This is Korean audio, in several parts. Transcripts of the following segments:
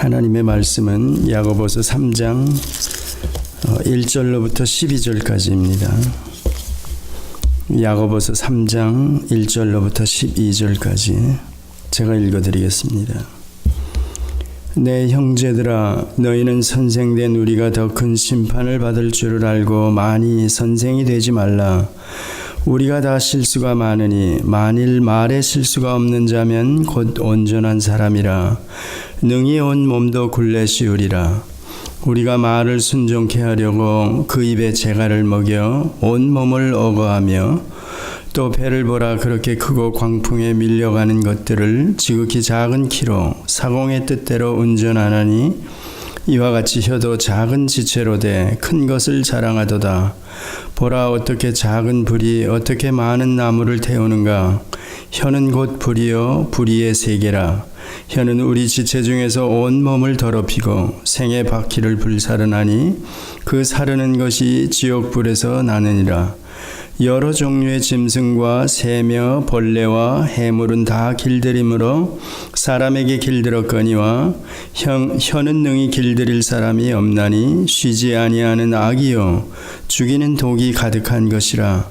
하나님의 말씀은 야고보서 3장 1절로부터 12절까지입니다. 야고보서 3장 1절로부터 12절까지 제가 읽어드리겠습니다. 내 형제들아, 너희는 선생된 우리가 더 큰 심판을 받을 줄을 알고 많이 선생이 되지 말라. 우리가 다 실수가 많으니 만일 말에 실수가 없는 자면 곧 온전한 사람이라 능히 온 몸도 굴레 씌우리라. 우리가 말을 순종케 하려고 그 입에 재갈을 먹여 온 몸을 억어하며 또 배를 보라 그렇게 크고 광풍에 밀려가는 것들을 지극히 작은 키로 사공의 뜻대로 운전하나니 이와 같이 혀도 작은 지체로 돼 큰 것을 자랑하도다. 보라 어떻게 작은 불이 어떻게 많은 나무를 태우는가. 혀는 곧 불이요 불의의 세계라. 혀는 우리 지체 중에서 온 몸을 더럽히고 생의 바퀴를 불사르나니 그 사르는 것이 지옥불에서 나느니라. 여러 종류의 짐승과 새며 벌레와 해물은 다 길들이므로 사람에게 길들었거니와 혀는 능히 길들일 사람이 없나니 쉬지 아니하는 악이요 죽이는 독이 가득한 것이라.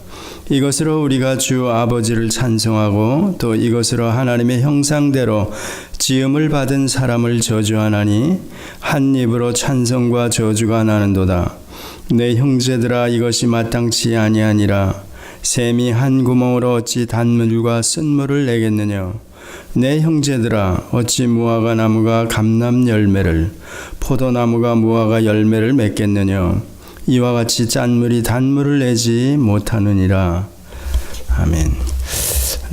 이것으로 우리가 주 아버지를 찬송하고 또 이것으로 하나님의 형상대로 지음을 받은 사람을 저주하나니 한 입으로 찬송과 저주가 나는도다. 내 형제들아, 이것이 마땅치 아니하니라. 샘이 한 구멍으로 어찌 단물과 쓴물을 내겠느냐. 내 형제들아, 어찌 무화과 나무가 감람 열매를 포도나무가 무화과 열매를 맺겠느냐. 이와 같이 짠물이 단물을 내지 못하느니라. 아멘.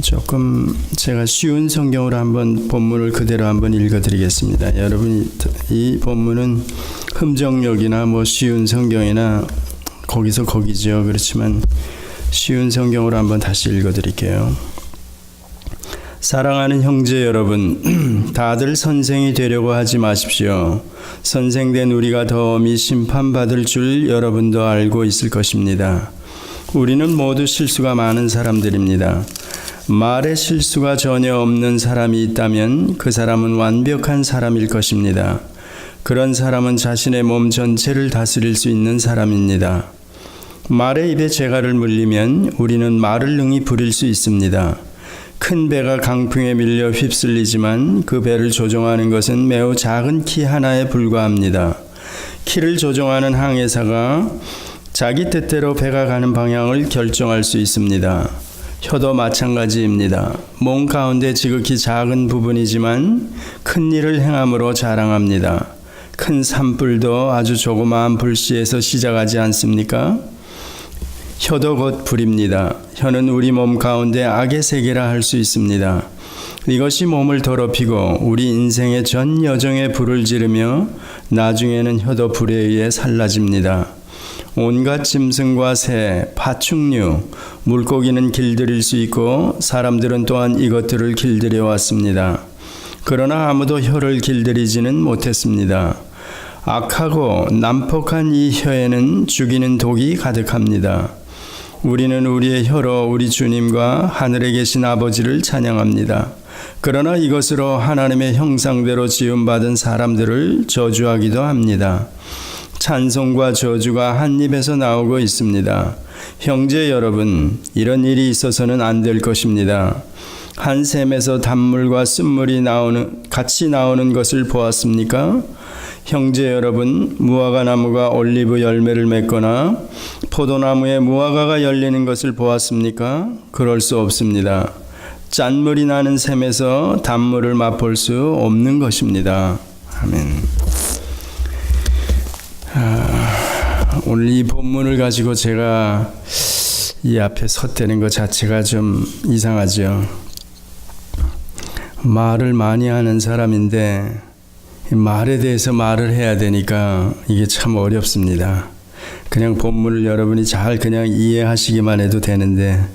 조금 제가 쉬운 성경으로 한번 본문을 그대로 한번 읽어드리겠습니다. 여러분, 이 본문은 흠정역이나 쉬운 성경이나 거기서 거기죠. 그렇지만 쉬운 성경으로 한번 다시 읽어드릴게요. 사랑하는 형제 여러분, 다들 선생이 되려고 하지 마십시오. 선생된 우리가 더 엄히 심판받을 줄 여러분도 알고 있을 것입니다. 우리는 모두 실수가 많은 사람들입니다. 말에 실수가 전혀 없는 사람이 있다면 그 사람은 완벽한 사람일 것입니다. 그런 사람은 자신의 몸 전체를 다스릴 수 있는 사람입니다. 말의 입에 재갈을 물리면 우리는 말을 능히 부릴 수 있습니다. 큰 배가 강풍에 밀려 휩쓸리지만 그 배를 조종하는 것은 매우 작은 키 하나에 불과합니다. 키를 조종하는 항해사가 자기 뜻대로 배가 가는 방향을 결정할 수 있습니다. 혀도 마찬가지입니다. 몸 가운데 지극히 작은 부분이지만 큰 일을 행함으로 자랑합니다. 큰 산불도 아주 조그마한 불씨에서 시작하지 않습니까? 혀도 곧 불입니다. 혀는 우리 몸 가운데 악의 세계라 할 수 있습니다. 이것이 몸을 더럽히고 우리 인생의 전 여정에 불을 지르며 나중에는 혀도 불에 의해 살라집니다. 온갖 짐승과 새, 파충류, 물고기는 길들일 수 있고 사람들은 또한 이것들을 길들여 왔습니다. 그러나 아무도 혀를 길들이지는 못했습니다. 악하고 난폭한 이 혀에는 죽이는 독이 가득합니다. 우리는 우리의 혀로 우리 주님과 하늘에 계신 아버지를 찬양합니다. 그러나 이것으로 하나님의 형상대로 지음받은 사람들을 저주하기도 합니다. 찬송과 저주가 한 입에서 나오고 있습니다. 형제 여러분, 이런 일이 있어서는 안 될 것입니다. 한 샘에서 단물과 쓴물이 같이 나오는 것을 보았습니까? 형제 여러분, 무화과 나무가 올리브 열매를 맺거나 포도나무에 무화과가 열리는 것을 보았습니까? 그럴 수 없습니다. 짠물이 나는 샘에서 단물을 맛볼 수 없는 것입니다. 아멘. 오늘 이 본문을 가지고 제가 이 앞에 섰다는 것 자체가 좀 이상하죠. 말을 많이 하는 사람인데 말에 대해서 말을 해야 되니까 이게 참 어렵습니다. 그냥 본문을 여러분이 잘 그냥 이해하시기만 해도 되는데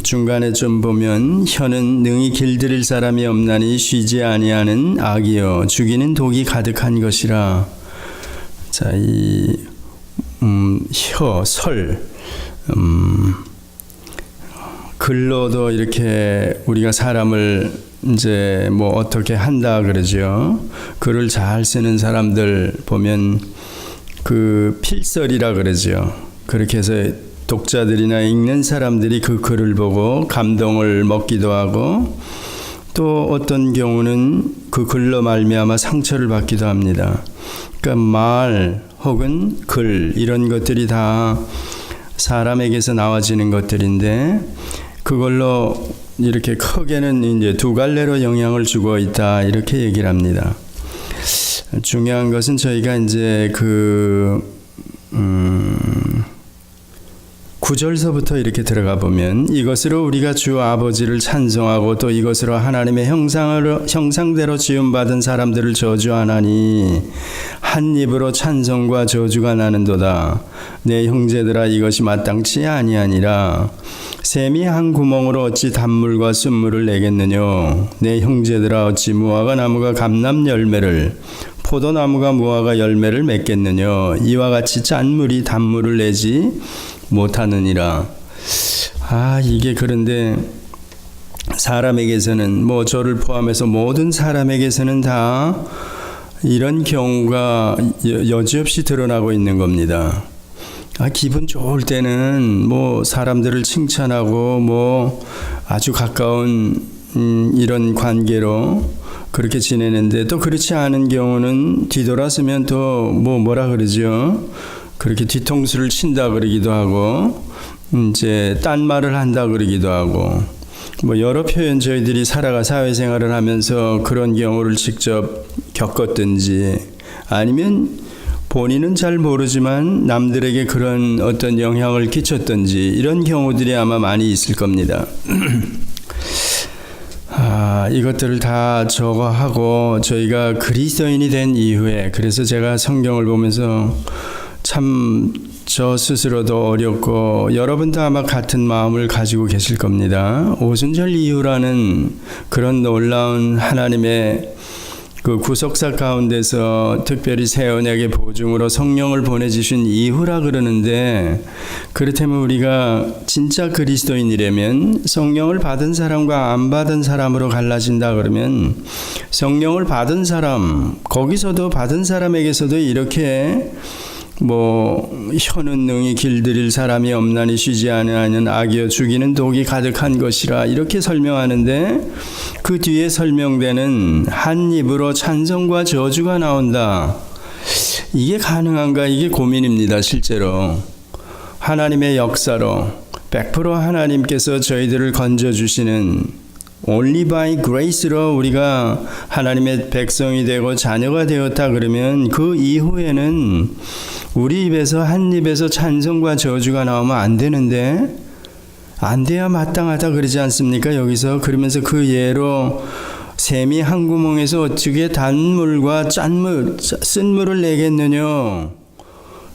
중간에 좀 보면 혀는 능히 길들일 사람이 없나니 쉬지 아니하는 악이요 죽이는 독이 가득한 것이라. 자, 이 혀, 설 글로도 이렇게 우리가 사람을 이제 뭐 어떻게 한다 그러죠. 글을 잘 쓰는 사람들 보면 그 필설이라 그러죠. 그렇게 해서 독자들이나 읽는 사람들이 그 글을 보고 감동을 먹기도 하고 또 어떤 경우는 그 글로 말미암아 상처를 받기도 합니다. 그러니까 말 혹은 글 이런 것들이 다 사람에게서 나와지는 것들인데 그걸로 이렇게 크게는 이제 두 갈래로 영향을 주고 있다 이렇게 얘기를 합니다. 중요한 것은 저희가 이제 9절서부터 이렇게 들어가 보면 이것으로 우리가 주 아버지를 찬송하고 또 이것으로 하나님의 형상대로 지음받은 사람들을 저주하나니 한 입으로 찬송과 저주가 나는도다. 내 형제들아 이것이 마땅치 아니하니라. 샘이 한 구멍으로 어찌 단물과 순물을 내겠느뇨. 내 형제들아 어찌 무화과 나무가 감람 열매를 포도나무가 무화과 열매를 맺겠느뇨. 이와 같이 짠물이 단물을 내지 못하느니라. 이게 그런데 사람에게서는 뭐 저를 포함해서 모든 사람에게서는 다 이런 경우가 여지없이 드러나고 있는 겁니다. 기분 좋을 때는 뭐 사람들을 칭찬하고 뭐 아주 가까운 이런 관계로 그렇게 지내는데 또 그렇지 않은 경우는 뒤돌아서면 또 뭐라 그러죠? 그렇게 뒤통수를 친다 그러기도 하고 이제 딴 말을 한다 그러기도 하고 뭐 여러 표현 저희들이 사회생활을 하면서 그런 경우를 직접 겪었든지 아니면 본인은 잘 모르지만 남들에게 그런 어떤 영향을 끼쳤든지 이런 경우들이 아마 많이 있을 겁니다. 이것들을 다 저거하고 저희가 그리스도인이 된 이후에 그래서 제가 성경을 보면서 참 저 스스로도 어렵고 여러분도 아마 같은 마음을 가지고 계실 겁니다. 오순절 이후라는 그런 놀라운 하나님의 그 구속사 가운데서 특별히 새 언약의 보증으로 성령을 보내주신 이후라 그러는데 그렇다면 우리가 진짜 그리스도인이라면 성령을 받은 사람과 안 받은 사람으로 갈라진다 그러면 성령을 받은 사람 거기서도 받은 사람에게서도 이렇게 혀는 능히 길들일 사람이 없나니 쉬지 아니하는 악이여 죽이는 독이 가득한 것이라 이렇게 설명하는데 그 뒤에 설명되는 한 입으로 찬송과 저주가 나온다. 이게 가능한가? 이게 고민입니다. 실제로 하나님의 역사로 100% 하나님께서 저희들을 건져주시는 only by grace로 우리가 하나님의 백성이 되고 자녀가 되었다 그러면 그 이후에는 우리 입에서 한 입에서 찬송과 저주가 나오면 안 되는데 안 돼야 마땅하다 그러지 않습니까? 여기서 그러면서 그 예로 샘이 한 구멍에서 어떻게 단물과 쓴물을 내겠느냐.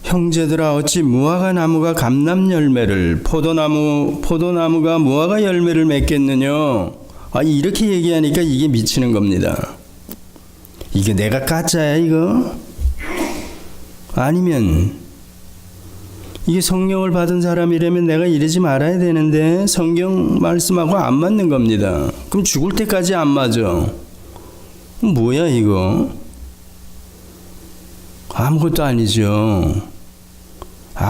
형제들아 어찌 무화과 나무가 감람 열매를 포도나무가 무화과 열매를 맺겠느냐. 이렇게 얘기하니까 이게 미치는 겁니다. 이게 내가 가짜야 이거? 아니면 이게 성령을 받은 사람이라면 내가 이러지 말아야 되는데 성경 말씀하고 안 맞는 겁니다. 그럼 죽을 때까지 안 맞아. 뭐야 이거? 아무것도 아니죠.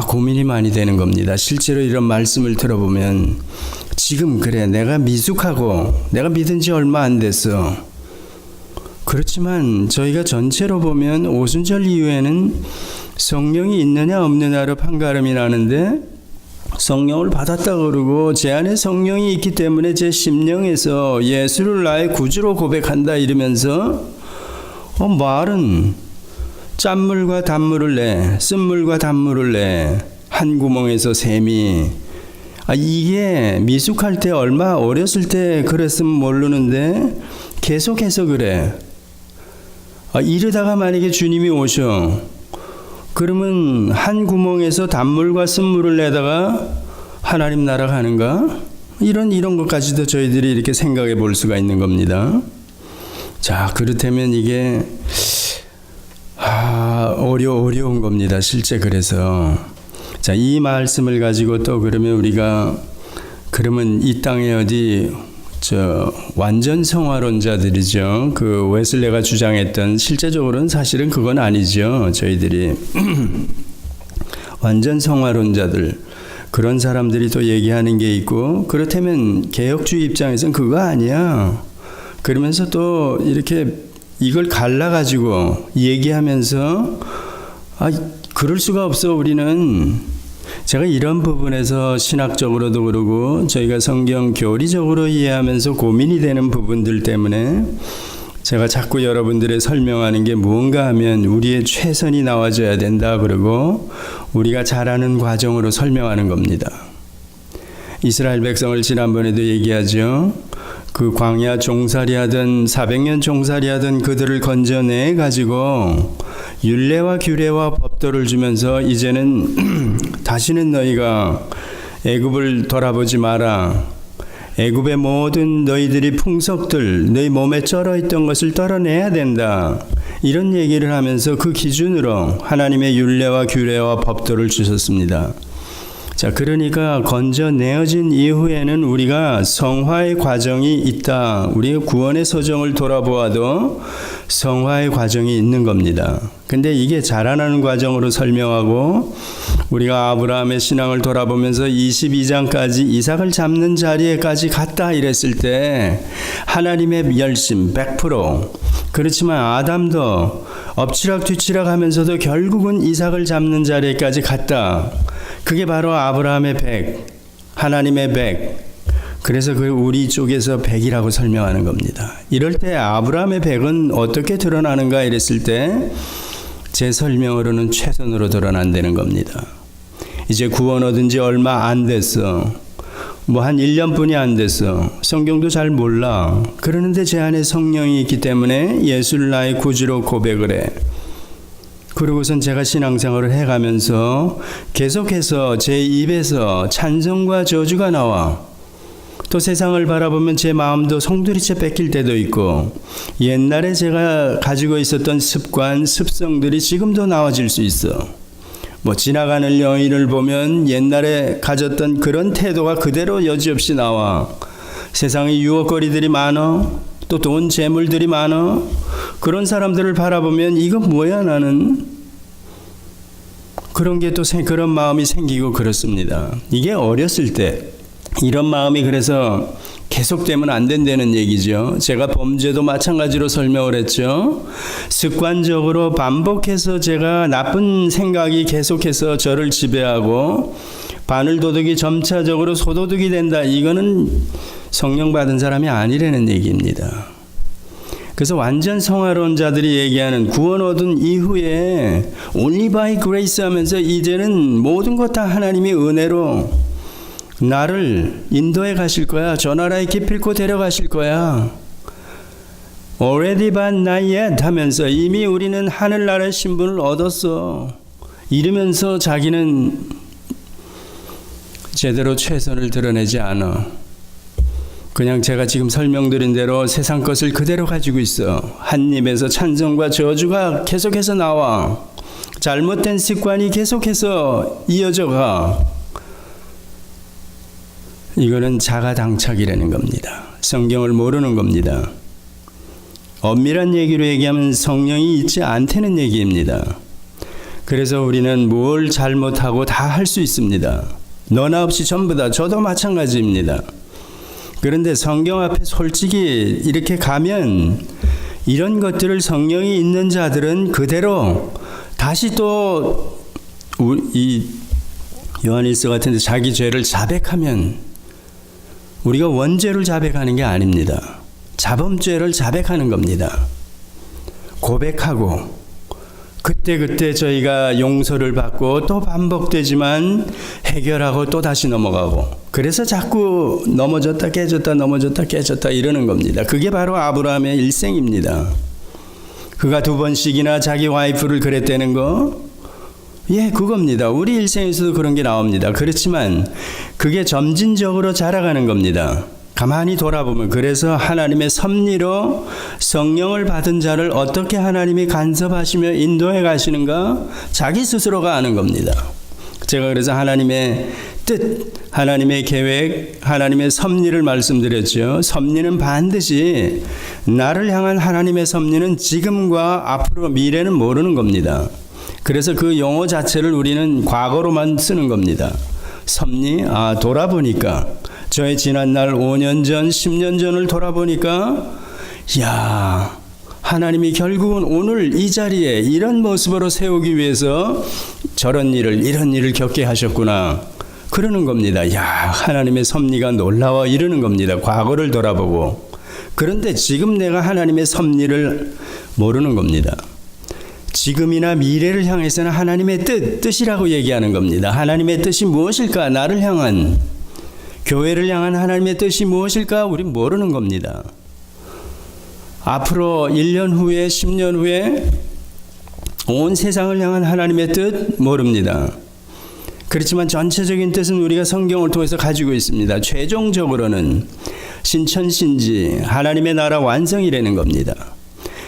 고민이 많이 되는 겁니다. 실제로 이런 말씀을 들어보면 지금 그래 내가 미숙하고 내가 믿은 지 얼마 안 됐어. 그렇지만 저희가 전체로 보면 오순절 이후에는 성령이 있느냐 없느냐로 판가름이 나는데 성령을 받았다 그러고 제 안에 성령이 있기 때문에 제 심령에서 예수를 나의 구주로 고백한다 이러면서 말은 짠물과 단물을 내 쓴물과 단물을 내 한 구멍에서 샘이 이게 미숙할 때 얼마 어렸을 때 그랬으면 모르는데 계속해서 그래. 이러다가 만약에 주님이 오셔 그러면 한 구멍에서 단물과 쓴물을 내다가 하나님 나라 가는가? 이런 것까지도 저희들이 이렇게 생각해 볼 수가 있는 겁니다. 자, 그렇다면 이게 어려운 겁니다. 실제 그래서 자, 이 말씀을 가지고 또 그러면 우리가 그러면 이 땅에 어디 완전 성화론자들이죠. 그 웨슬레가 주장했던, 실제적으로는 사실은 그건 아니죠. 저희들이 완전 성화론자들, 그런 사람들이 또 얘기하는 게 있고, 그렇다면 개혁주의 입장에서는 그거 아니야. 그러면서 또 이렇게 이걸 갈라가지고 얘기하면서 그럴 수가 없어. 우리는 제가 이런 부분에서 신학적으로도 그러고 저희가 성경 교리적으로 이해하면서 고민이 되는 부분들 때문에 제가 자꾸 여러분들의 설명하는 게 무언가 하면 우리의 최선이 나와줘야 된다 그러고 우리가 잘하는 과정으로 설명하는 겁니다. 이스라엘 백성을 지난번에도 얘기하죠. 그 광야 종살이하던 400년 종살이하던 그들을 건져내 가지고 율례와 규례와 법도를 주면서 이제는 다시는 너희가 애굽을 돌아보지 마라. 애굽의 모든 너희들이 풍속들, 너희 몸에 쩔어 있던 것을 떨어내야 된다. 이런 얘기를 하면서 그 기준으로 하나님의 율례와 규례와 법도를 주셨습니다. 자, 그러니까 건져내어진 이후에는 우리가 성화의 과정이 있다. 우리의 구원의 서정을 돌아보아도 성화의 과정이 있는 겁니다. 근데 이게 자라나는 과정으로 설명하고 우리가 아브라함의 신앙을 돌아보면서 22장까지 이삭을 잡는 자리에까지 갔다 이랬을 때 하나님의 열심 100%. 그렇지만 아담도 엎치락 뒤치락 하면서도 결국은 이삭을 잡는 자리에까지 갔다. 그게 바로 아브라함의 100, 하나님의 100. 그래서 그 우리 쪽에서 100이라고 설명하는 겁니다. 이럴 때 아브라함의 100은 어떻게 드러나는가 이랬을 때 제 설명으로는 최선으로 드러난다는 겁니다. 이제 구원 얻은 지 얼마 안 됐어. 뭐 한 1년뿐이 안 됐어. 성경도 잘 몰라. 그러는데 제 안에 성령이 있기 때문에 예수를 나의 구주로 고백을 해. 그러고선 제가 신앙생활을 해가면서 계속해서 제 입에서 찬송과 저주가 나와. 또 세상을 바라보면 제 마음도 송두리째 뺏길 때도 있고 옛날에 제가 가지고 있었던 습관, 습성들이 지금도 나와질 수 있어. 뭐 지나가는 여인을 보면 옛날에 가졌던 그런 태도가 그대로 여지없이 나와. 세상에 유혹거리들이 많어. 또 돈, 재물들이 많어. 그런 사람들을 바라보면 이거 뭐야 나는. 그런 게 또 그런 마음이 생기고 그렇습니다. 이게 어렸을 때 이런 마음이 그래서 계속되면 안 된다는 얘기죠. 제가 범죄도 마찬가지로 설명을 했죠. 습관적으로 반복해서 제가 나쁜 생각이 계속해서 저를 지배하고 바늘도둑이 점차적으로 소도둑이 된다. 이거는 성령 받은 사람이 아니라는 얘기입니다. 그래서 완전 성화론자들이 얘기하는 구원 얻은 이후에 only by grace 하면서 이제는 모든 것 다 하나님이 은혜로 나를 인도해 가실 거야. 저 나라에 기필코 데려가실 거야. already but not yet 하면서 이미 우리는 하늘나라의 신분을 얻었어. 이러면서 자기는 제대로 최선을 드러내지 않아. 그냥 제가 지금 설명드린 대로 세상 것을 그대로 가지고 있어. 한 입에서 찬송과 저주가 계속해서 나와. 잘못된 습관이 계속해서 이어져 가. 이거는 자가당착이라는 겁니다. 성경을 모르는 겁니다. 엄밀한 얘기로 얘기하면 성령이 있지 않다는 얘기입니다. 그래서 우리는 뭘 잘못하고 다 할 수 있습니다. 너나 없이 전부 다. 저도 마찬가지입니다. 그런데 성경 앞에 솔직히 이렇게 가면 이런 것들을 성령이 있는 자들은 그대로 다시 또 이 요한일서 같은 데 자기 죄를 자백하면 우리가 원죄를 자백하는 게 아닙니다. 자범죄를 자백하는 겁니다. 고백하고 그때 저희가 용서를 받고 또 반복되지만 해결하고 또 다시 넘어가고 그래서 자꾸 넘어졌다 깨졌다 넘어졌다 깨졌다 이러는 겁니다. 그게 바로 아브라함의 일생입니다. 그가 2번씩이나 자기 와이프를 그랬다는 거 예, 그겁니다. 우리 일생에서도 그런 게 나옵니다. 그렇지만 그게 점진적으로 자라가는 겁니다. 가만히 돌아보면 그래서 하나님의 섭리로 성령을 받은 자를 어떻게 하나님이 간섭하시며 인도해 가시는가 자기 스스로가 아는 겁니다. 제가 그래서 하나님의 뜻, 하나님의 계획, 하나님의 섭리를 말씀드렸죠. 섭리는 반드시 나를 향한 하나님의 섭리는 지금과 앞으로 미래는 모르는 겁니다. 그래서 그 용어 자체를 우리는 과거로만 쓰는 겁니다. 섭리, 돌아보니까 저의 지난날 5년 전, 10년 전을 돌아보니까 야, 하나님이 결국은 오늘 이 자리에 이런 모습으로 세우기 위해서 저런 일을, 이런 일을 겪게 하셨구나. 그러는 겁니다. 야, 하나님의 섭리가 놀라워 이러는 겁니다. 과거를 돌아보고. 그런데 지금 내가 하나님의 섭리를 모르는 겁니다. 지금이나 미래를 향해서는 하나님의 뜻이라고 얘기하는 겁니다. 하나님의 뜻이 무엇일까? 나를 향한, 교회를 향한 하나님의 뜻이 무엇일까? 우린 모르는 겁니다. 앞으로 1년 후에, 10년 후에 온 세상을 향한 하나님의 뜻 모릅니다. 그렇지만 전체적인 뜻은 우리가 성경을 통해서 가지고 있습니다. 최종적으로는 신천신지 하나님의 나라 완성이라는 겁니다.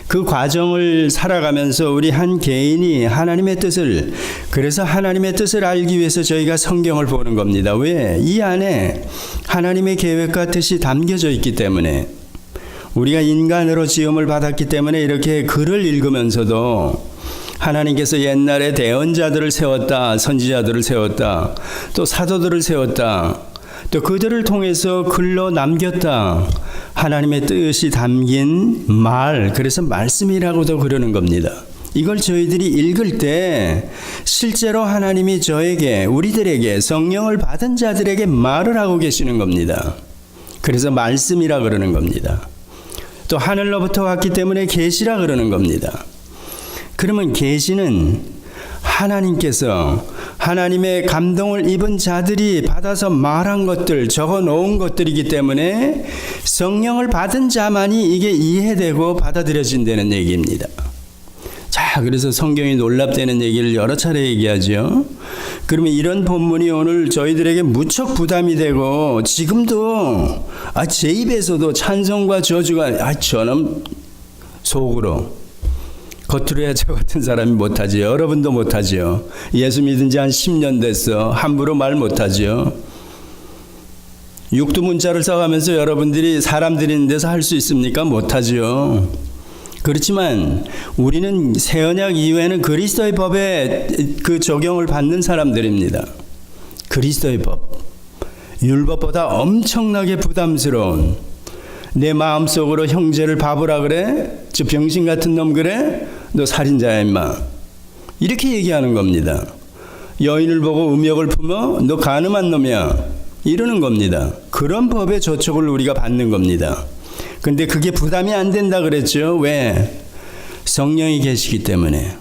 그 과정을 살아가면서 우리 한 개인이 하나님의 뜻을, 그래서 하나님의 뜻을 알기 위해서 저희가 성경을 보는 겁니다. 왜? 이 안에 하나님의 계획과 뜻이 담겨져 있기 때문에, 우리가 인간으로 지음을 받았기 때문에 이렇게 글을 읽으면서도 하나님께서 옛날에 대언자들을 세웠다, 선지자들을 세웠다, 또 사도들을 세웠다, 또 그들을 통해서 글로 남겼다. 하나님의 뜻이 담긴 말, 그래서 말씀이라고도 그러는 겁니다. 이걸 저희들이 읽을 때 실제로 하나님이 저에게, 우리들에게, 성령을 받은 자들에게 말을 하고 계시는 겁니다. 그래서 말씀이라 그러는 겁니다. 또 하늘로부터 왔기 때문에 계시라 그러는 겁니다. 그러면 계시는 하나님께서 하나님의 감동을 입은 자들이 받아서 말한 것들, 적어 놓은 것들이기 때문에 성령을 받은 자만이 이게 이해되고 받아들여진다는 얘기입니다. 자, 그래서 성경이 놀랍다는 얘기를 여러 차례 얘기하죠. 그러면 이런 본문이 오늘 저희들에게 무척 부담이 되고, 지금도 제 입에서도 찬송과 저주가 저는 속으로, 겉으로야 저 같은 사람이 못하지요. 여러분도 못하지요. 예수 믿은 지 한 10년 됐어. 함부로 말 못하지요. 육두문자를 써가면서 여러분들이 사람들이 있는 데서 할 수 있습니까? 못하지요. 그렇지만 우리는 새 언약 이후에는 그리스도의 법에 그 적용을 받는 사람들입니다. 그리스도의 법, 율법보다 엄청나게 부담스러운, 내 마음속으로 형제를 바보라 그래? 저 병신 같은 놈 그래? 너 살인자야 임마. 이렇게 얘기하는 겁니다. 여인을 보고 음욕을 품어? 너 간음한 놈이야. 이러는 겁니다. 그런 법의 저촉을 우리가 받는 겁니다. 근데 그게 부담이 안 된다 그랬죠. 왜? 성령이 계시기 때문에.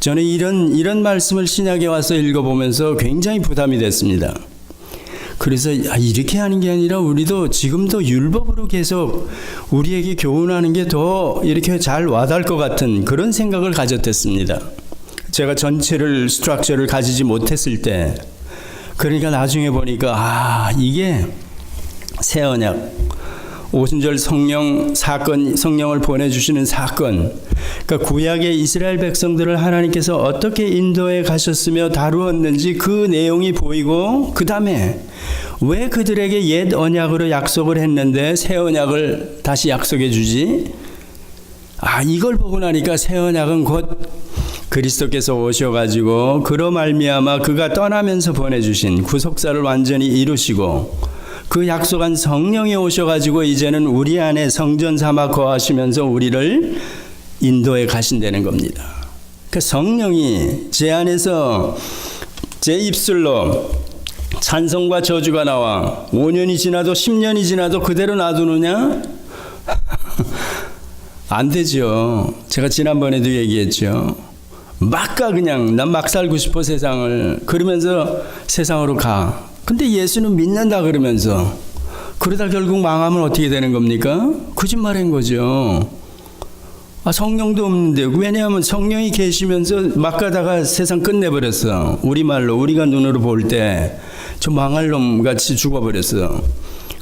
저는 이런 말씀을 신약에 와서 읽어보면서 굉장히 부담이 됐습니다. 그래서 이렇게 하는 게 아니라 우리도 지금도 율법으로 계속 우리에게 교훈하는 게 더 이렇게 잘 와닿을 것 같은 그런 생각을 가졌댔습니다. 제가 전체를, 스트럭처를 가지지 못했을 때, 그러니까 나중에 보니까 이게 새 언약, 오순절 성령 사건, 성령을 보내주시는 사건, 그러니까 구약의 이스라엘 백성들을 하나님께서 어떻게 인도해 가셨으며 다루었는지 그 내용이 보이고, 그 다음에 왜 그들에게 옛 언약으로 약속을 했는데 새 언약을 다시 약속해 주지? 이걸 보고 나니까 새 언약은 곧 그리스도께서 오셔가지고 그로 말미암아 그가 떠나면서 보내주신 구속사를 완전히 이루시고, 그 약속한 성령이 오셔가지고 이제는 우리 안에 성전 삼아 거하시면서 우리를 인도해 가신다는 겁니다. 그 성령이 제 안에서 제 입술로 찬송과 저주가 나와 5년이 지나도 10년이 지나도 그대로 놔두느냐? 안 되죠. 제가 지난번에도 얘기했죠. 막 가, 그냥 난 막 살고 싶어 세상을. 그러면서 세상으로 가. 근데 예수는 믿는다 그러면서, 그러다 결국 망하면 어떻게 되는 겁니까? 거짓말인 거죠. 성령도 없는데. 왜냐하면 성령이 계시면서 막 가다가 세상 끝내버렸어. 우리말로, 우리가 눈으로 볼 때 저 망할 놈 같이 죽어버렸어.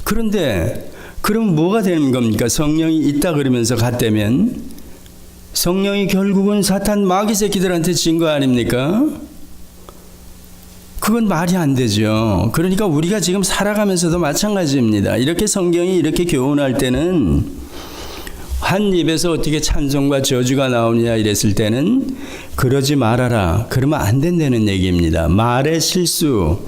그런데 그럼 뭐가 되는 겁니까? 성령이 있다 그러면서 갔다면 성령이 결국은 사탄 마귀 새끼들한테 진 거 아닙니까? 그건 말이 안 되죠. 그러니까 우리가 지금 살아가면서도 마찬가지입니다. 이렇게 성경이 이렇게 교훈할 때는 한 입에서 어떻게 찬송과 저주가 나오느냐 이랬을 때는 그러지 말아라. 그러면 안 된다는 얘기입니다. 말의 실수,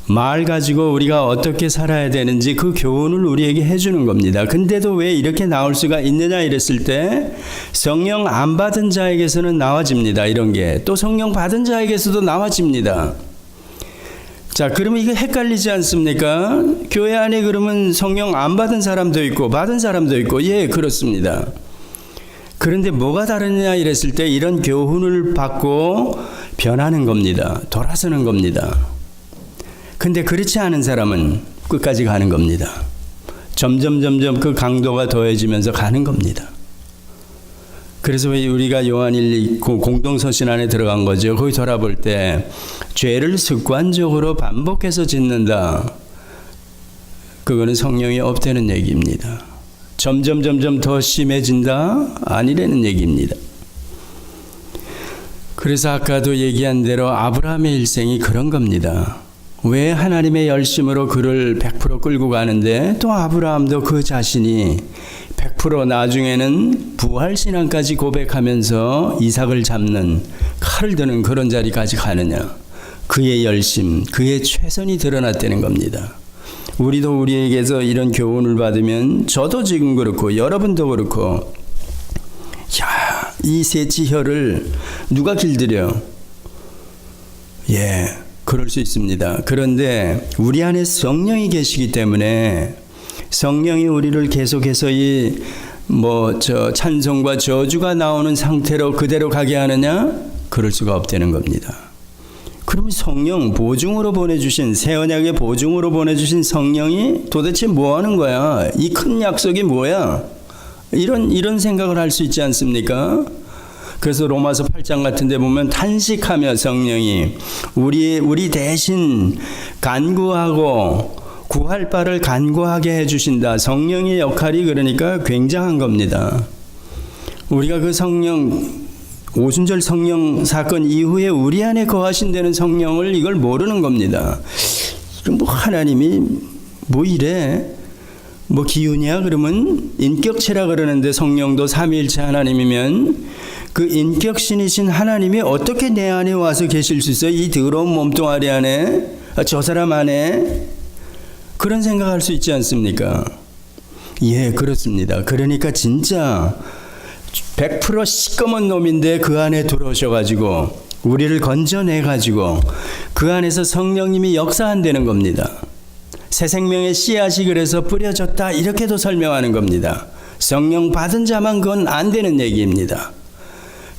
말 가지고 우리가 어떻게 살아야 되는지 그 교훈을 우리에게 해주는 겁니다. 근데도 왜 이렇게 나올 수가 있느냐 이랬을 때 성령 안 받은 자에게서는 나와집니다. 이런 게. 또 성령 받은 자에게서도 나와집니다. 자, 그러면 이거 헷갈리지 않습니까? 교회 안에 그러면 성령 안 받은 사람도 있고 받은 사람도 있고, 예, 그렇습니다. 그런데 뭐가 다르냐 이랬을 때 이런 교훈을 받고 변하는 겁니다. 돌아서는 겁니다. 근데 그렇지 않은 사람은 끝까지 가는 겁니다. 점점 그 강도가 더해지면서 가는 겁니다. 그래서 왜 우리가 요한 1, 공동서신 안에 들어간 거죠. 거기 돌아볼 때 죄를 습관적으로 반복해서 짓는다. 그거는 성령이 없다는 얘기입니다. 점점 더 심해진다? 아니라는 얘기입니다. 그래서 아까도 얘기한 대로 아브라함의 일생이 그런 겁니다. 왜 하나님의 열심으로 그를 100% 끌고 가는데 또 아브라함도 그 자신이 100% 나중에는 부활신앙까지 고백하면서 이삭을 잡는 칼을 드는 그런 자리까지 가느냐. 그의 열심, 그의 최선이 드러났다는 겁니다. 우리도 우리에게서 이런 교훈을 받으면 저도 지금 그렇고 여러분도 그렇고, 야, 이 새치혈을 누가 길들여? 예, 그럴 수 있습니다. 그런데 우리 안에 성령이 계시기 때문에 성령이 우리를 계속해서 찬송과 저주가 나오는 상태로 그대로 가게 하느냐? 그럴 수가 없다는 겁니다. 그러면 성령 보증으로 보내주신, 새 언약의 보증으로 보내주신 성령이 도대체 뭐 하는 거야? 이 큰 약속이 뭐야? 이런 생각을 할 수 있지 않습니까? 그래서 로마서 8장 같은 데 보면 탄식하며 성령이 우리 대신 간구하고 구할 바를 간구하게 해주신다. 성령의 역할이 그러니까 굉장한 겁니다. 우리가 그 성령, 오순절 성령 사건 이후에 우리 안에 거하신다는 성령을 이걸 모르는 겁니다. 이건 하나님이 이래? 기운이야? 그러면 인격체라 그러는데 성령도 삼위일체 하나님이면 그 인격신이신 하나님이 어떻게 내 안에 와서 계실 수 있어요? 이 더러운 몸뚱아리 안에? 저 사람 안에? 그런 생각할 수 있지 않습니까? 예, 그렇습니다. 그러니까 진짜 100% 시꺼먼 놈인데 그 안에 들어오셔가지고 우리를 건져내가지고 그 안에서 성령님이 역사한다는 겁니다. 새 생명의 씨앗이 그래서 뿌려졌다, 이렇게도 설명하는 겁니다. 성령 받은 자만 그건 안 되는 얘기입니다.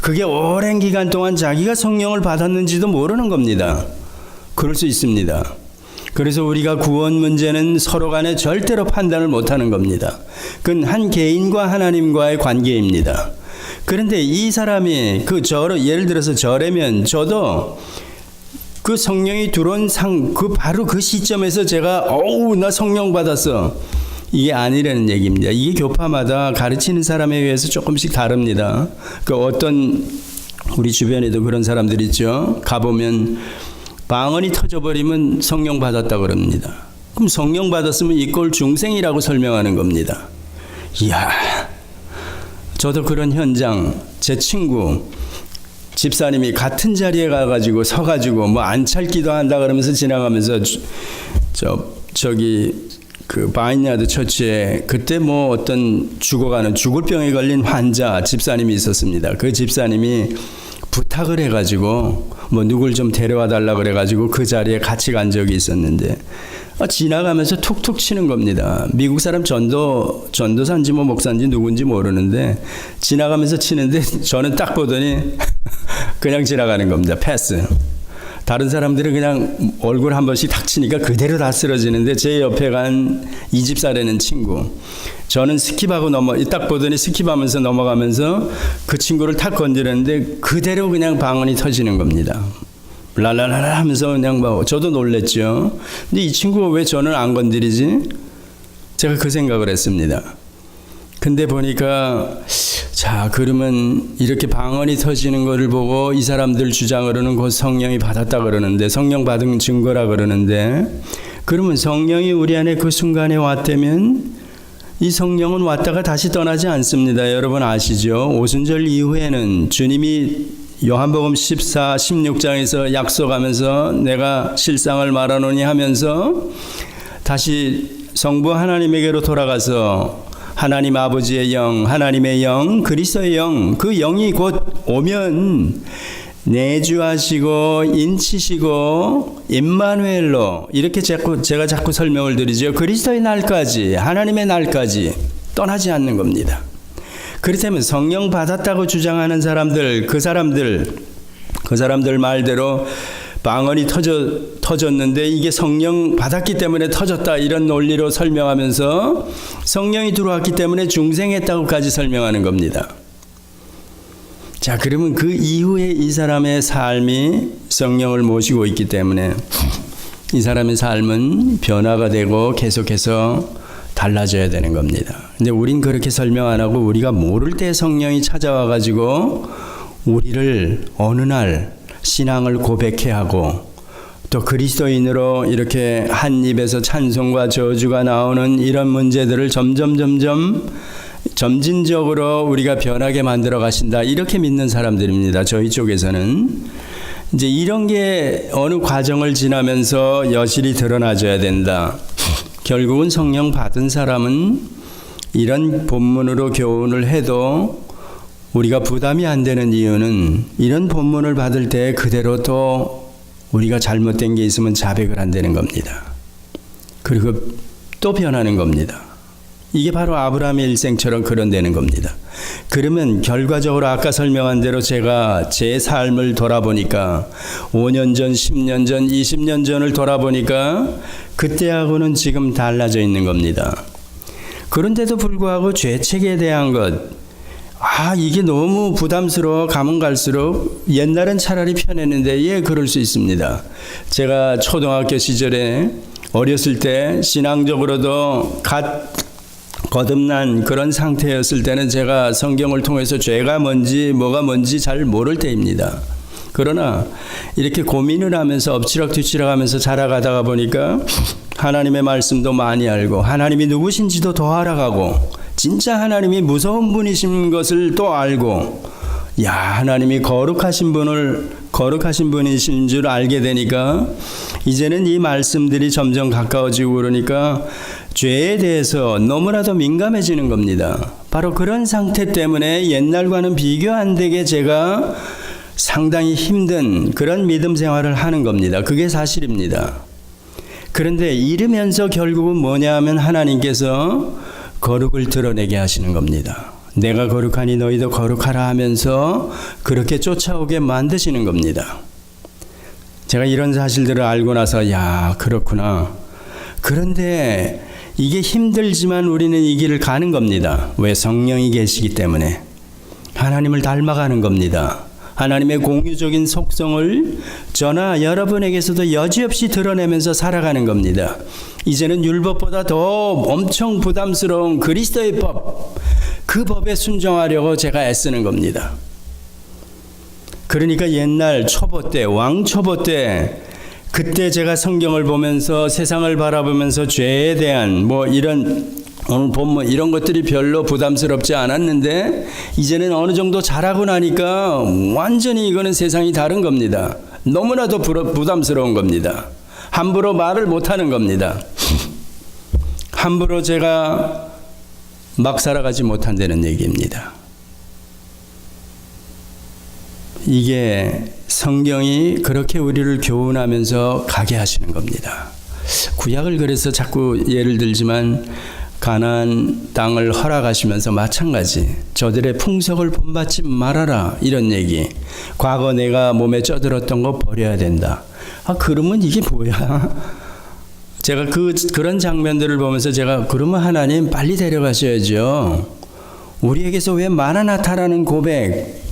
그게 오랜 기간 동안 자기가 성령을 받았는지도 모르는 겁니다. 그럴 수 있습니다. 그래서 우리가 구원 문제는 서로 간에 절대로 판단을 못하는 겁니다. 그건 한 개인과 하나님과의 관계입니다. 그런데 이 사람이 예를 들어서 저라면 저도 그 성령이 들어온 바로 그 시점에서 제가 나 성령 받았어, 이게 아니라는 얘기입니다. 이게 교파마다 가르치는 사람에 의해서 조금씩 다릅니다. 어떤 우리 주변에도 그런 사람들 있죠. 가보면 방언이 터져버리면 성령 받았다고 그럽니다. 그럼 성령 받았으면 이꼴 중생이라고 설명하는 겁니다. 이야, 저도 그런 현장, 제 친구 집사님이 같은 자리에 가가지고 서가지고 안찰기도 한다 그러면서 지나가면서 그 바인야드 처치에 그때 어떤 죽을 병에 걸린 환자 집사님이 있었습니다. 그 집사님이 부탁을 해가지고 누굴 좀 데려와 달라 그래가지고 그 자리에 같이 간 적이 있었는데 지나가면서 툭툭 치는 겁니다. 미국 사람 전도사인지 목사인지 누군지 모르는데 지나가면서 치는데 저는 딱 보더니 그냥 지나가는 겁니다. 패스. 다른 사람들은 그냥 얼굴 한 번씩 탁 치니까 그대로 다 쓰러지는데 제 옆에 간 이 집사라는 친구, 저는 스킵하고 딱 보더니 스킵하면서 넘어가면서 그 친구를 탁 건드렸는데 그대로 그냥 방언이 터지는 겁니다. 랄랄랄라 하면서 그냥 저도 놀랬죠. 근데 이 친구가 왜 저는 안 건드리지? 제가 그 생각을 했습니다. 근데 보니까 자 그러면 이렇게 방언이 터지는 거를 보고 이 사람들 주장으로는 곧 성령이 받았다 그러는데 성령 받은 증거라 그러는데 그러면 성령이 우리 안에 그 순간에 왔다면 이 성령은 왔다가 다시 떠나지 않습니다. 여러분 아시죠? 오순절 이후에는 주님이 요한복음 14, 16장에서 약속하면서 내가 실상을 말하노니 하면서 다시 성부 하나님에게로 돌아가서 하나님 아버지의 영, 하나님의 영, 그리스도의 영, 그 영이 곧 오면 내주하시고 인치시고 임마누엘로 이렇게 제가 자꾸 설명을 드리죠. 그리스도의 날까지 하나님의 날까지 떠나지 않는 겁니다. 그렇다면 성령 받았다고 주장하는 사람들 그 사람들 말대로 방언이 터졌는데 이게 성령 받았기 때문에 터졌다 이런 논리로 설명하면서 성령이 들어왔기 때문에 중생했다고까지 설명하는 겁니다. 자 그러면 그 이후에 이 사람의 삶이 성령을 모시고 있기 때문에 이 사람의 삶은 변화가 되고 계속해서 달라져야 되는 겁니다. 근데 우린 그렇게 설명 안 하고 우리가 모를 때 성령이 찾아와 가지고 우리를 어느 날 신앙을 고백해 하고 또 그리스도인으로 이렇게 한 입에서 찬송과 저주가 나오는 이런 문제들을 점진적으로 우리가 변하게 만들어 가신다 이렇게 믿는 사람들입니다. 저희 쪽에서는 이제 이런 게 어느 과정을 지나면서 여실히 드러나줘야 된다. 결국은 성령 받은 사람은 이런 본문으로 교훈을 해도 우리가 부담이 안 되는 이유는 이런 본문을 받을 때 그대로 또 우리가 잘못된 게 있으면 자백을 안 되는 겁니다. 그리고 또 변하는 겁니다. 이게 바로 아브라함의 일생처럼 그런 되는 겁니다. 그러면 결과적으로 아까 설명한 대로 제가 제 삶을 돌아보니까 5년 전, 10년 전, 20년 전을 돌아보니까 그때하고는 지금 달라져 있는 겁니다. 그런데도 불구하고 죄책에 대한 것 이게 너무 부담스러워 가면 갈수록 옛날엔 차라리 편했는데 예 그럴 수 있습니다. 제가 초등학교 시절에 어렸을 때 신앙적으로도 거듭난 그런 상태였을 때는 제가 성경을 통해서 죄가 뭔지 뭐가 뭔지 잘 모를 때입니다. 그러나 이렇게 고민을 하면서 엎치락뒤치락 하면서 자라가다가 보니까 하나님의 말씀도 많이 알고 하나님이 누구신지도 더 알아가고 진짜 하나님이 무서운 분이신 것을 또 알고 하나님이 거룩하신 분이신 줄 알게 되니까 이제는 이 말씀들이 점점 가까워지고 그러니까 죄에 대해서 너무나도 민감해지는 겁니다. 바로 그런 상태 때문에 옛날과는 비교 안 되게 제가 상당히 힘든 그런 믿음 생활을 하는 겁니다. 그게 사실입니다. 그런데 이러면서 결국은 뭐냐 하면 하나님께서 거룩을 드러내게 하시는 겁니다. 내가 거룩하니 너희도 거룩하라 하면서 그렇게 쫓아오게 만드시는 겁니다. 제가 이런 사실들을 알고 나서 그렇구나. 그런데 이게 힘들지만 우리는 이 길을 가는 겁니다. 왜? 성령이 계시기 때문에. 하나님을 닮아가는 겁니다. 하나님의 공유적인 속성을 저나 여러분에게서도 여지없이 드러내면서 살아가는 겁니다. 이제는 율법보다 더 엄청 부담스러운 그리스도의 법, 그 법에 순종하려고 제가 애쓰는 겁니다. 그러니까 옛날 초보 때, 왕초보 때 그때 제가 성경을 보면서 세상을 바라보면서 죄에 대한 오늘 본문 이런 것들이 별로 부담스럽지 않았는데 이제는 어느 정도 자라고 나니까 완전히 이거는 세상이 다른 겁니다. 너무나도 부담스러운 겁니다. 함부로 말을 못하는 겁니다. 함부로 제가 막 살아가지 못한다는 얘기입니다. 이게 성경이 그렇게 우리를 교훈하면서 가게 하시는 겁니다. 구약을 그래서 자꾸 예를 들지만 가나안 땅을 허락하시면서 마찬가지 저들의 풍속을 본받지 말아라 이런 얘기. 과거 내가 몸에 쪄들었던 거 버려야 된다. 그러면 이게 뭐야? 제가 그런 장면들을 보면서 제가 그러면 하나님 빨리 데려가셔야죠. 우리에게서 왜 마라나타라는 고백,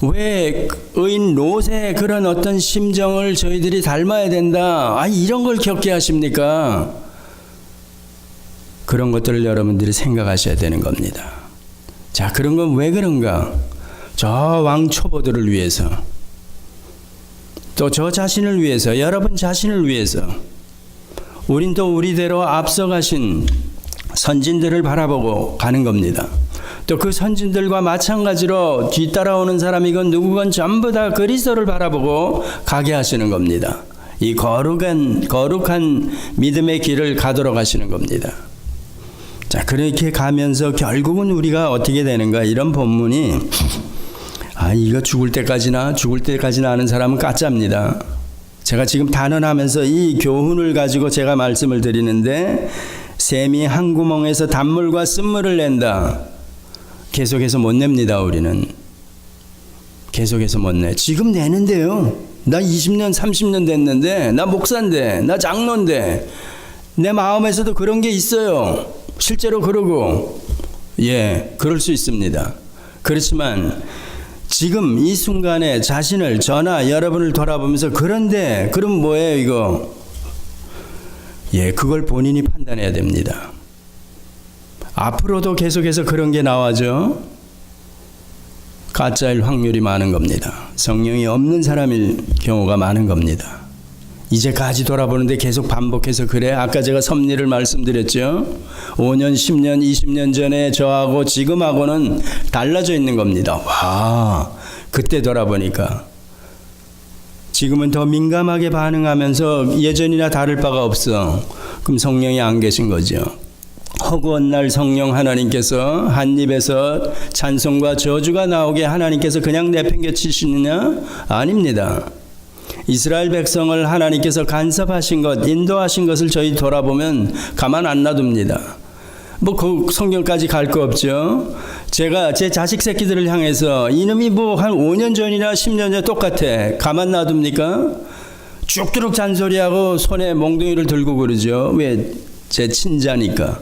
왜 의인 롯의 그런 어떤 심정을 저희들이 닮아야 된다. 이런 걸 겪게 하십니까? 그런 것들을 여러분들이 생각하셔야 되는 겁니다. 자, 그런 건 왜 그런가? 저 왕 초보들을 위해서, 또 저 자신을 위해서, 여러분 자신을 위해서, 우린 또 우리대로 앞서가신 선진들을 바라보고 가는 겁니다. 또 그 선진들과 마찬가지로 뒤따라오는 사람이건 누구건 전부 다 그리스도를 바라보고 가게 하시는 겁니다. 이 거룩한 믿음의 길을 가도록 하시는 겁니다. 자, 그렇게 가면서 결국은 우리가 어떻게 되는가? 이런 본문이, 이거 죽을 때까지나 하는 사람은 가짜입니다. 제가 지금 단언하면서 이 교훈을 가지고 제가 말씀을 드리는데, 샘이 한 구멍에서 단물과 쓴물을 낸다. 계속해서 못 냅니다. 우리는 계속해서 못 내. 지금 내는데요. 나 20년 30년 됐는데, 나 목사인데, 나 장로인데, 내 마음에서도 그런 게 있어요. 실제로 그러고, 그럴 수 있습니다. 그렇지만 지금 이 순간에 자신을, 저나 여러분을 돌아보면서, 그런데 그럼 뭐예요 이거? 그걸 본인이 판단해야 됩니다. 앞으로도 계속해서 그런 게 나와죠. 가짜일 확률이 많은 겁니다. 성령이 없는 사람일 경우가 많은 겁니다. 이제까지 돌아보는데 계속 반복해서 그래? 아까 제가 섭리를 말씀드렸죠. 5년, 10년, 20년 전에 저하고 지금하고는 달라져 있는 겁니다. 와, 그때 돌아보니까 지금은 더 민감하게 반응하면서 예전이나 다를 바가 없어. 그럼 성령이 안 계신 거죠. 허구한 날 성령 하나님께서 한 입에서 찬송과 저주가 나오게 하나님께서 그냥 내팽개치시느냐? 아닙니다. 이스라엘 백성을 하나님께서 간섭하신 것, 인도하신 것을 저희 돌아보면 가만 안 놔둡니다. 그 성경까지 갈 거 없죠. 제가 제 자식 새끼들을 향해서 이놈이 한 5년 전이나 10년 전 똑같아. 가만 놔둡니까? 쭉쭉 잔소리하고 손에 몽둥이를 들고 그러죠. 왜? 제 친자니까.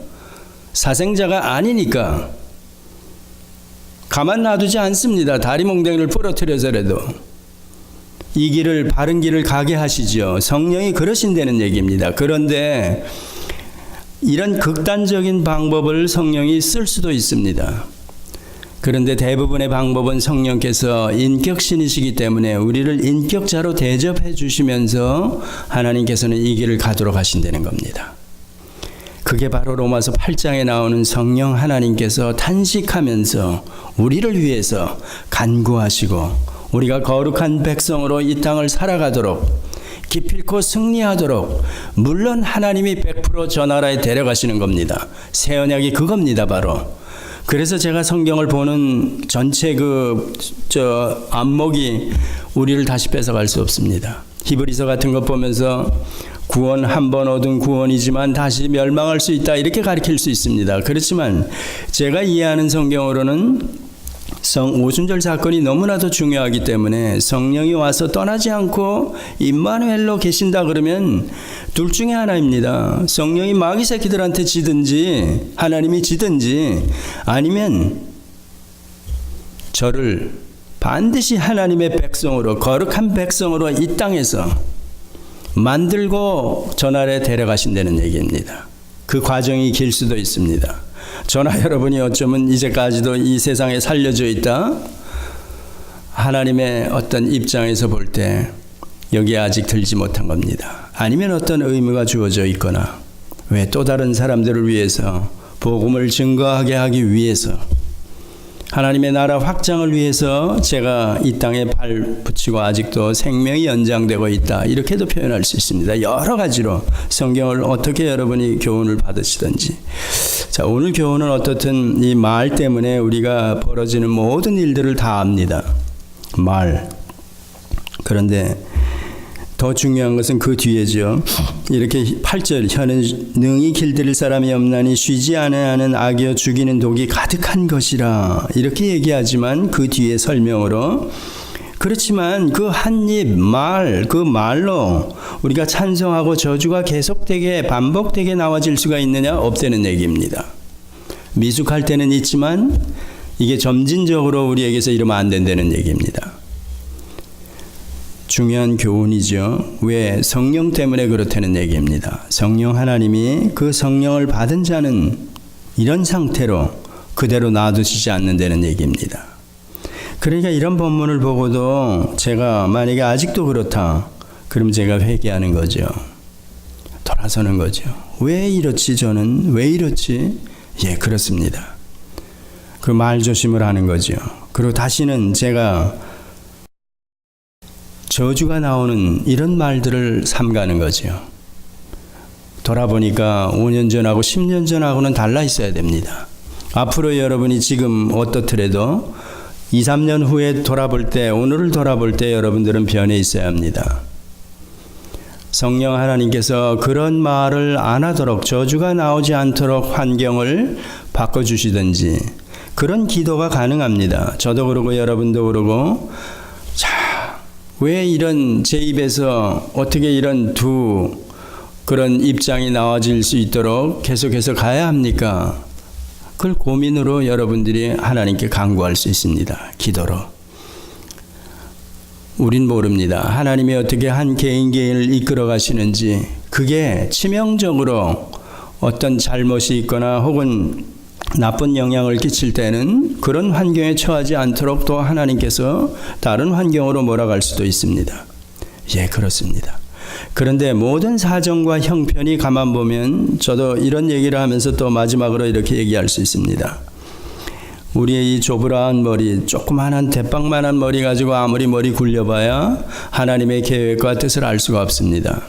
사생자가 아니니까. 가만 놔두지 않습니다. 다리 몽둥이를 부러뜨려서라도. 이 길을, 바른 길을 가게 하시죠. 성령이 그러신다는 얘기입니다. 그런데 이런 극단적인 방법을 성령이 쓸 수도 있습니다. 그런데 대부분의 방법은 성령께서 인격신이시기 때문에 우리를 인격자로 대접해 주시면서 하나님께서는 이 길을 가도록 하신다는 겁니다. 그게 바로 로마서 8장에 나오는 성령 하나님께서 탄식하면서 우리를 위해서 간구하시고 우리가 거룩한 백성으로 이 땅을 살아가도록 기필코 승리하도록, 물론 하나님이 100% 저 나라에 데려가시는 겁니다. 새 언약이 그겁니다. 바로. 그래서 제가 성경을 보는 전체 안목이 우리를 다시 뺏어갈 수 없습니다. 히브리서 같은 것 보면서 구원 한 번 얻은 구원이지만 다시 멸망할 수 있다, 이렇게 가르칠 수 있습니다. 그렇지만 제가 이해하는 성경으로는 오순절 사건이 너무나도 중요하기 때문에 성령이 와서 떠나지 않고 임마누엘로 계신다 그러면 둘 중에 하나입니다. 성령이 마귀 새끼들한테 지든지 하나님이 지든지, 아니면 저를 반드시 하나님의 백성으로, 거룩한 백성으로 이 땅에서 만들고 전날에 데려가신다는 얘기입니다. 그 과정이 길 수도 있습니다. 저나 여러분이 어쩌면 이제까지도 이 세상에 살려져 있다, 하나님의 어떤 입장에서 볼 때 여기에 아직 들지 못한 겁니다. 아니면 어떤 의무가 주어져 있거나, 왜 또 다른 사람들을 위해서, 복음을 증거하게 하기 위해서, 하나님의 나라 확장을 위해서 제가 이 땅에 발 붙이고 아직도 생명이 연장되고 있다, 이렇게도 표현할 수 있습니다. 여러 가지로 성경을 어떻게 여러분이 교훈을 받으시든지. 자, 오늘 교훈은 어떻든 이 말 때문에 우리가 벌어지는 모든 일들을 다 압니다. 말. 그런데 더 중요한 것은 그 뒤에죠. 이렇게 8절, 혀는 능히 길들일 사람이 없나니 쉬지 아니하는 악이여 죽이는 독이 가득한 것이라, 이렇게 얘기하지만 그 뒤에 설명으로, 그렇지만 그 한 입 말, 그 말로 우리가 찬송하고 저주가 계속되게 반복되게 나와질 수가 있느냐? 없다는 얘기입니다. 미숙할 때는 있지만 이게 점진적으로 우리에게서 이러면 안 된다는 얘기입니다. 중요한 교훈이죠. 왜? 성령 때문에 그렇다는 얘기입니다. 성령 하나님이 그 성령을 받은 자는 이런 상태로 그대로 놔두시지 않는다는 얘기입니다. 그러니까 이런 본문을 보고도 제가 만약에 아직도 그렇다, 그럼 제가 회개하는 거죠. 돌아서는 거죠. 왜 이렇지 저는? 왜 이렇지? 예, 그렇습니다. 그 말조심을 하는 거죠. 그리고 다시는 제가 저주가 나오는 이런 말들을 삼가는 거죠. 돌아보니까 5년 전하고 10년 전하고는 달라 있어야 됩니다. 앞으로 여러분이 지금 어떻더라도 2, 3년 후에 돌아볼 때, 오늘을 돌아볼 때 여러분들은 변해 있어야 합니다. 성령 하나님께서 그런 말을 안 하도록, 저주가 나오지 않도록 환경을 바꿔주시든지 그런 기도가 가능합니다. 저도 그러고 여러분도 그러고, 자, 왜 이런 제 입에서 어떻게 이런 두 그런 입장이 나와질 수 있도록 계속해서 가야 합니까? 그걸 고민으로 여러분들이 하나님께 간구할 수 있습니다. 기도로. 우린 모릅니다. 하나님이 어떻게 한 개인을 이끌어 가시는지, 그게 치명적으로 어떤 잘못이 있거나 혹은 나쁜 영향을 끼칠 때는 그런 환경에 처하지 않도록 또 하나님께서 다른 환경으로 몰아갈 수도 있습니다. 예, 그렇습니다. 그런데 모든 사정과 형편이 가만 보면 저도 이런 얘기를 하면서 또 마지막으로 이렇게 얘기할 수 있습니다. 우리의 이 조그라한 머리, 조그만한 대빵만한 머리 가지고 아무리 머리 굴려봐야 하나님의 계획과 뜻을 알 수가 없습니다.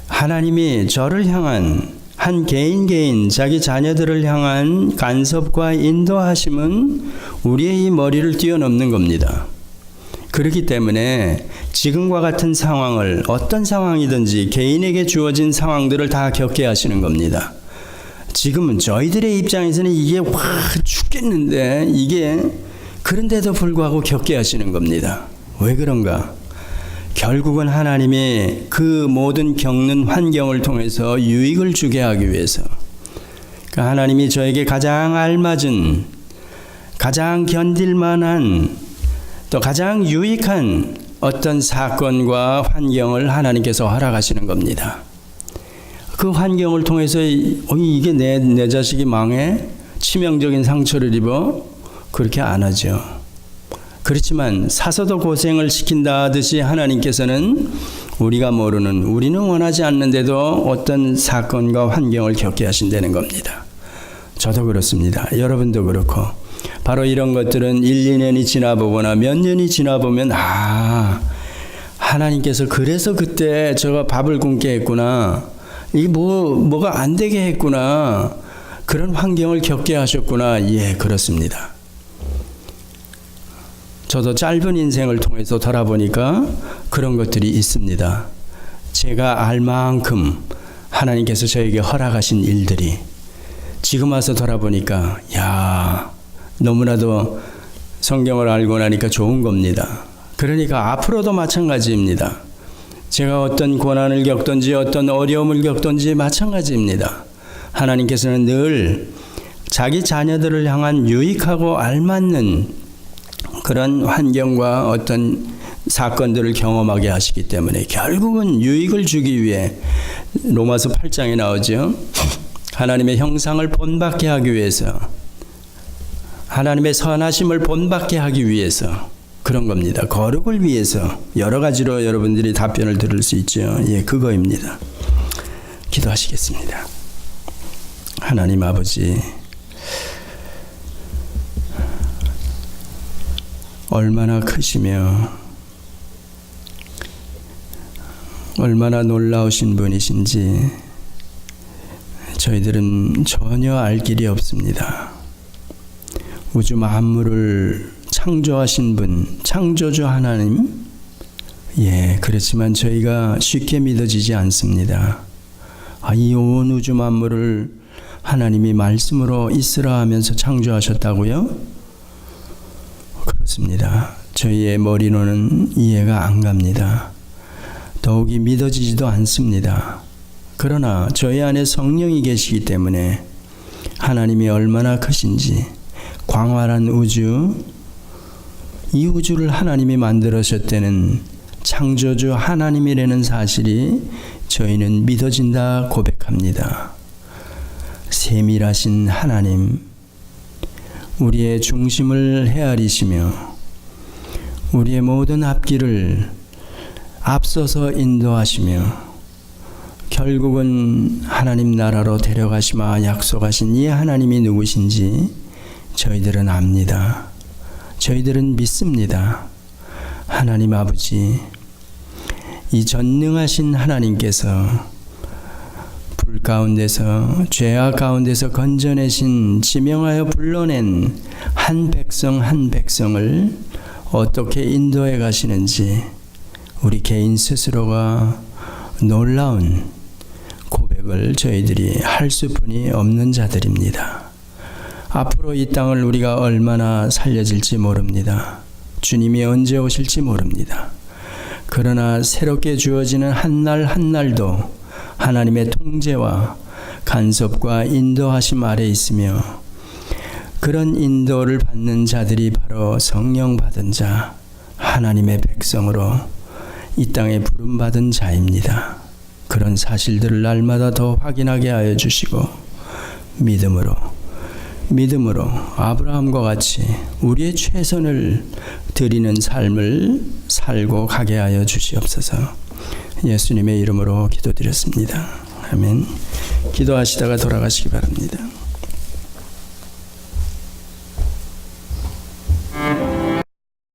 하나님이 저를 향한 한 개인 자기 자녀들을 향한 간섭과 인도하심은 우리의 이 머리를 뛰어넘는 겁니다. 그렇기 때문에 지금과 같은 상황을, 어떤 상황이든지 개인에게 주어진 상황들을 다 겪게 하시는 겁니다. 지금은 저희들의 입장에서는 이게 와 죽겠는데, 이게 그런데도 불구하고 겪게 하시는 겁니다. 왜 그런가? 결국은 하나님이 그 모든 겪는 환경을 통해서 유익을 주게 하기 위해서, 그러니까 하나님이 저에게 가장 알맞은, 가장 견딜만한, 또 가장 유익한 어떤 사건과 환경을 하나님께서 허락하시는 겁니다. 그 환경을 통해서 이게 내 자식이 망해? 치명적인 상처를 입어? 그렇게 안 하죠. 그렇지만 사서도 고생을 시킨다 하듯이 하나님께서는 우리가 모르는, 우리는 원하지 않는데도 어떤 사건과 환경을 겪게 하신다는 겁니다. 저도 그렇습니다. 여러분도 그렇고. 바로 이런 것들은 1, 2년이 지나보거나 몇 년이 지나보면, 하나님께서 그래서 그때 저가 밥을 굶게 했구나, 이게 뭐가 안 되게 했구나, 그런 환경을 겪게 하셨구나. 예, 그렇습니다. 저도 짧은 인생을 통해서 돌아보니까 그런 것들이 있습니다. 제가 알 만큼 하나님께서 저에게 허락하신 일들이 지금 와서 돌아보니까, 너무나도 성경을 알고 나니까 좋은 겁니다. 그러니까 앞으로도 마찬가지입니다. 제가 어떤 고난을 겪든지 어떤 어려움을 겪든지 마찬가지입니다. 하나님께서는 늘 자기 자녀들을 향한 유익하고 알맞는 그런 환경과 어떤 사건들을 경험하게 하시기 때문에 결국은 유익을 주기 위해, 로마서 8장에 나오죠. 하나님의 형상을 본받게 하기 위해서, 하나님의 선하심을 본받게 하기 위해서 그런 겁니다. 거룩을 위해서. 여러 가지로 여러분들이 답변을 들을 수 있죠. 예, 그거입니다. 기도하시겠습니다. 하나님 아버지, 얼마나 크시며 얼마나 놀라우신 분이신지 저희들은 전혀 알 길이 없습니다. 우주 만물을 창조하신 분, 창조주 하나님, 예, 그렇지만 저희가 쉽게 믿어지지 않습니다. 이 온 우주 만물을 하나님이 말씀으로 있으라 하면서 창조하셨다고요? 그렇습니다. 저희의 머리로는 이해가 안 갑니다. 더욱이 믿어지지도 않습니다. 그러나 저희 안에 성령이 계시기 때문에 하나님이 얼마나 크신지, 광활한 우주, 이 우주를 하나님이 만들으셨다는 창조주 하나님이라는 사실이 저희는 믿어진다 고백합니다. 세밀하신 하나님, 우리의 중심을 헤아리시며 우리의 모든 앞길을 앞서서 인도하시며 결국은 하나님 나라로 데려가시마 약속하신 이 하나님이 누구신지 저희들은 압니다. 저희들은 믿습니다. 하나님 아버지, 이 전능하신 하나님께서 불 가운데서 죄악 가운데서 건져내신 지명하여 불러낸 한 백성 한 백성을 어떻게 인도해 가시는지 우리 개인 스스로가 놀라운 고백을 저희들이 할 수뿐이 없는 자들입니다. 앞으로 이 땅을 우리가 얼마나 살려질지 모릅니다. 주님이 언제 오실지 모릅니다. 그러나 새롭게 주어지는 한 날 한 날도 하나님의 통제와 간섭과 인도하심 아래 있으며 그런 인도를 받는 자들이 바로 성령 받은 자, 하나님의 백성으로 이 땅에 부름받은 자입니다. 그런 사실들을 날마다 더 확인하게 하여 주시고 믿음으로 아브라함과 같이 우리의 최선을 드리는 삶을 살고 가게 하여 주시옵소서. 예수님의 이름으로 기도드렸습니다. 아멘. 기도하시다가 돌아가시기 바랍니다.